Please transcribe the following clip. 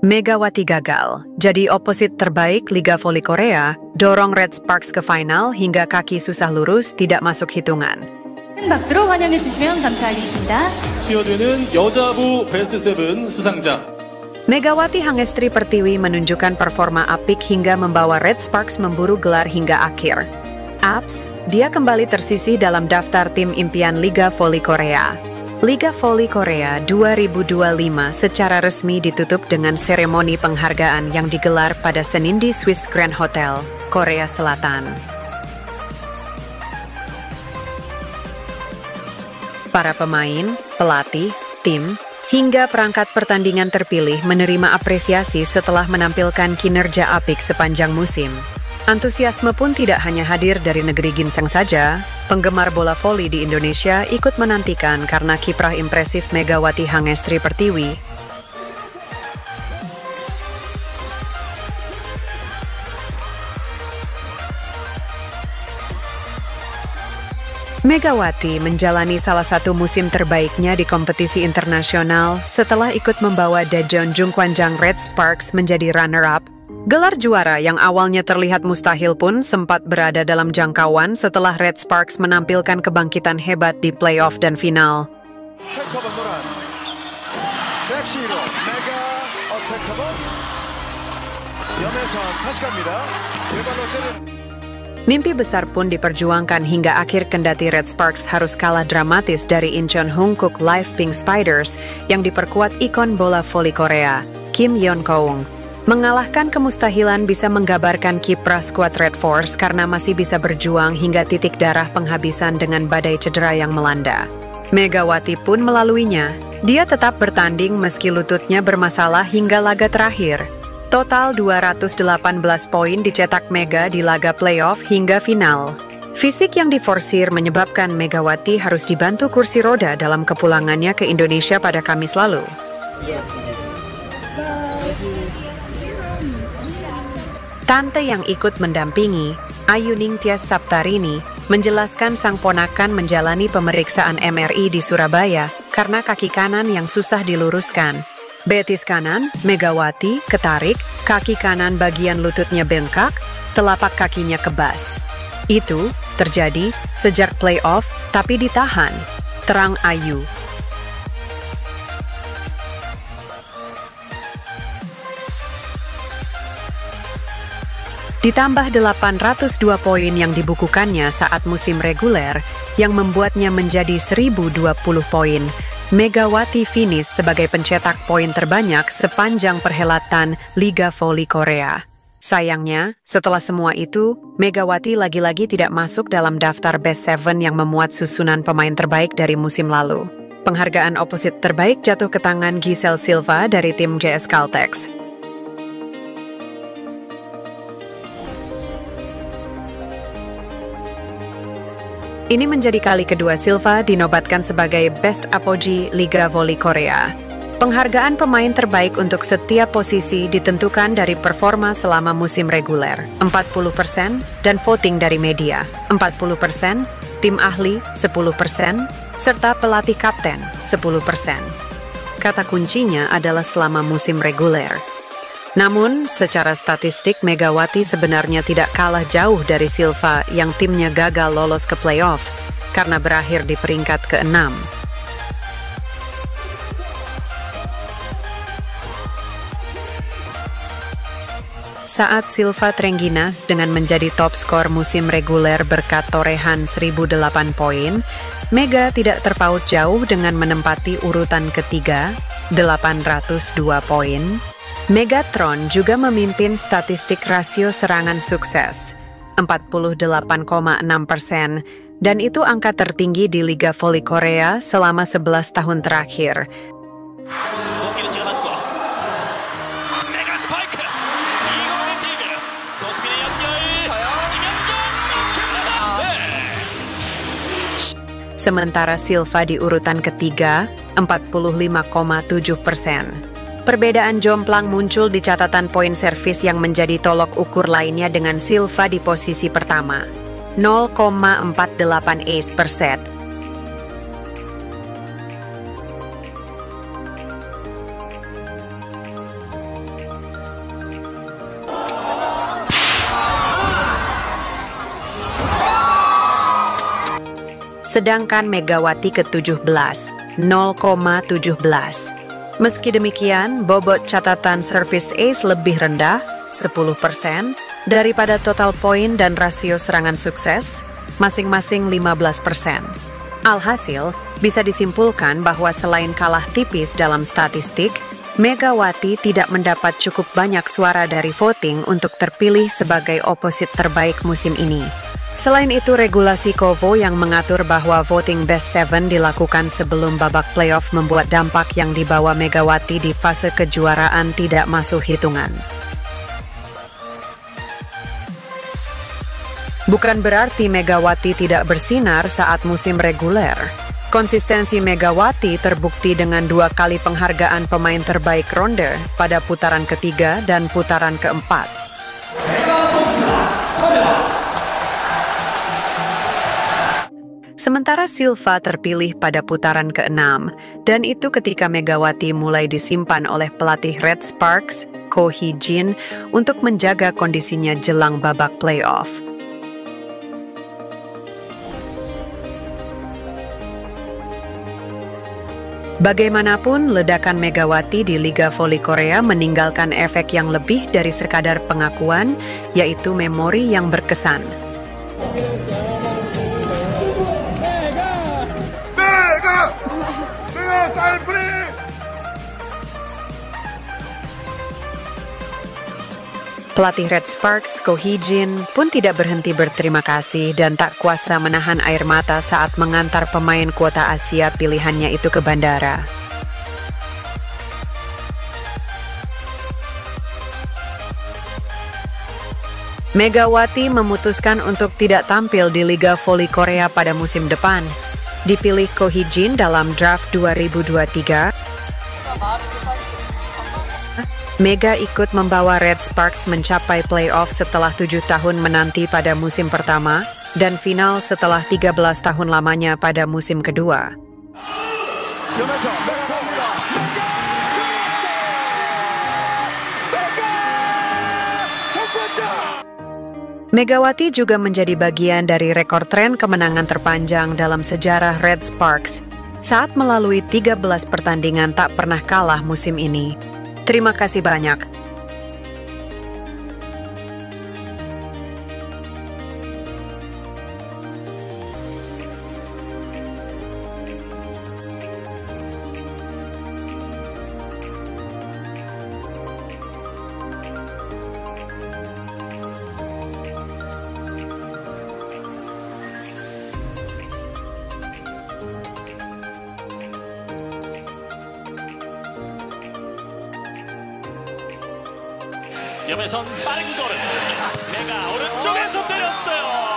Megawati gagal, jadi oposit terbaik Liga Voli Korea, dorong Red Sparks ke final hingga kaki susah lurus tidak masuk hitungan. 큰 박수로 환영해 주시면 감사하겠습니다. 스피어드는 여자부 베스트 7 수상자. Megawati Hangestri Pertiwi menunjukkan performa apik hingga membawa Red Sparks memburu gelar hingga akhir. Aps, dia kembali tersisih dalam daftar tim impian Liga Voli Korea. Liga Voli Korea 2025 secara resmi ditutup dengan seremoni penghargaan yang digelar pada Senin di Swiss Grand Hotel, Korea Selatan. Para pemain, pelatih, tim, hingga perangkat pertandingan terpilih menerima apresiasi setelah menampilkan kinerja apik sepanjang musim. Antusiasme pun tidak hanya hadir dari negeri ginseng saja, penggemar bola voli di Indonesia ikut menantikan karena kiprah impresif Megawati Hangestri Pertiwi. Megawati menjalani salah satu musim terbaiknya di kompetisi internasional setelah ikut membawa Daejeon Jungkwanjang Red Sparks menjadi runner-up. Gelar juara yang awalnya terlihat mustahil pun sempat berada dalam jangkauan setelah Red Sparks menampilkan kebangkitan hebat di playoff dan final. Mimpi besar pun diperjuangkan hingga akhir kendati Red Sparks harus kalah dramatis dari Incheon Hongkook Live Pink Spiders yang diperkuat ikon bola voli Korea, Kim Yeon-keung. Mengalahkan kemustahilan bisa menggambarkan kiprah skuad Red Force karena masih bisa berjuang hingga titik darah penghabisan dengan badai cedera yang melanda. Megawati pun melaluinya. Dia tetap bertanding meski lututnya bermasalah hingga laga terakhir. Total 218 poin dicetak Mega di laga playoff hingga final. Fisik yang diforsir menyebabkan Megawati harus dibantu kursi roda dalam kepulangannya ke Indonesia pada Kamis lalu. Tante yang ikut mendampingi, Ayuning Tias Saptarini, menjelaskan sang ponakan menjalani pemeriksaan MRI di Surabaya karena kaki kanan yang susah diluruskan. Betis kanan, Megawati, ketarik, kaki kanan bagian lututnya bengkak, telapak kakinya kebas. Itu terjadi sejak playoff tapi ditahan, terang Ayu. Ditambah 802 poin yang dibukukannya saat musim reguler yang membuatnya menjadi 1020 poin. Megawati finish sebagai pencetak poin terbanyak sepanjang perhelatan Liga Voli Korea. Sayangnya, setelah semua itu, Megawati lagi-lagi tidak masuk dalam daftar Best 7 yang memuat susunan pemain terbaik dari musim lalu. Penghargaan oposit terbaik jatuh ke tangan Giselle Silva dari tim JS Caltex. Ini menjadi kali kedua Silva dinobatkan sebagai Best Apogee Liga Voli Korea. Penghargaan pemain terbaik untuk setiap posisi ditentukan dari performa selama musim reguler, 40%, dan voting dari media, 40%, tim ahli, 10%, serta pelatih kapten, 10%. Kata kuncinya adalah selama musim reguler. Namun, secara statistik Megawati sebenarnya tidak kalah jauh dari Silva yang timnya gagal lolos ke playoff karena berakhir di peringkat ke-6. Saat Silva terengginas dengan menjadi top skor musim reguler berkat torehan 1008 poin, Mega tidak terpaut jauh dengan menempati urutan ketiga, 802 poin. Megatron juga memimpin statistik rasio serangan sukses, 48,6%, dan itu angka tertinggi di Liga Voli Korea selama 11 tahun terakhir. Sementara Silva di urutan ketiga, 45,7%. Perbedaan jomplang muncul di catatan poin servis yang menjadi tolok ukur lainnya dengan Silva di posisi pertama, 0,48 ace per set. sedangkan Megawati ke-17, 0,17. Meski demikian, bobot catatan service ace lebih rendah, 10%, daripada total poin dan rasio serangan sukses, masing-masing 15%. Alhasil, bisa disimpulkan bahwa selain kalah tipis dalam statistik, Megawati tidak mendapat cukup banyak suara dari voting untuk terpilih sebagai oposit terbaik musim ini. Selain itu, regulasi KOVO yang mengatur bahwa voting best seven dilakukan sebelum babak playoff membuat dampak yang dibawa Megawati di fase kejuaraan tidak masuk hitungan. Bukan berarti Megawati tidak bersinar saat musim reguler. Konsistensi Megawati terbukti dengan 2 kali penghargaan pemain terbaik ronde pada putaran ketiga dan putaran keempat. Sementara Silva terpilih pada putaran ke-6, dan itu ketika Megawati mulai disimpan oleh pelatih Red Sparks, Ko Hee-jin, untuk menjaga kondisinya jelang babak playoff. Bagaimanapun, ledakan Megawati di Liga Voli Korea meninggalkan efek yang lebih dari sekadar pengakuan, yaitu memori yang berkesan. Pelatih Red Sparks, Ko Hee-jin, pun tidak berhenti berterima kasih dan tak kuasa menahan air mata saat mengantar pemain kuota Asia pilihannya itu ke bandara. Megawati memutuskan untuk tidak tampil di Liga Voli Korea pada musim depan. Dipilih Ko Hee-jin dalam draft 2023. Mega ikut membawa Red Sparks mencapai playoff setelah 7 tahun menanti pada musim pertama dan final setelah 13 tahun lamanya pada musim kedua. Megawati juga menjadi bagian dari rekor tren kemenangan terpanjang dalam sejarah Red Sparks saat melalui 13 pertandingan tak pernah kalah musim ini. Terima kasih banyak. 옆에선 빠른 걸음. 내가 오른쪽에서 때렸어요.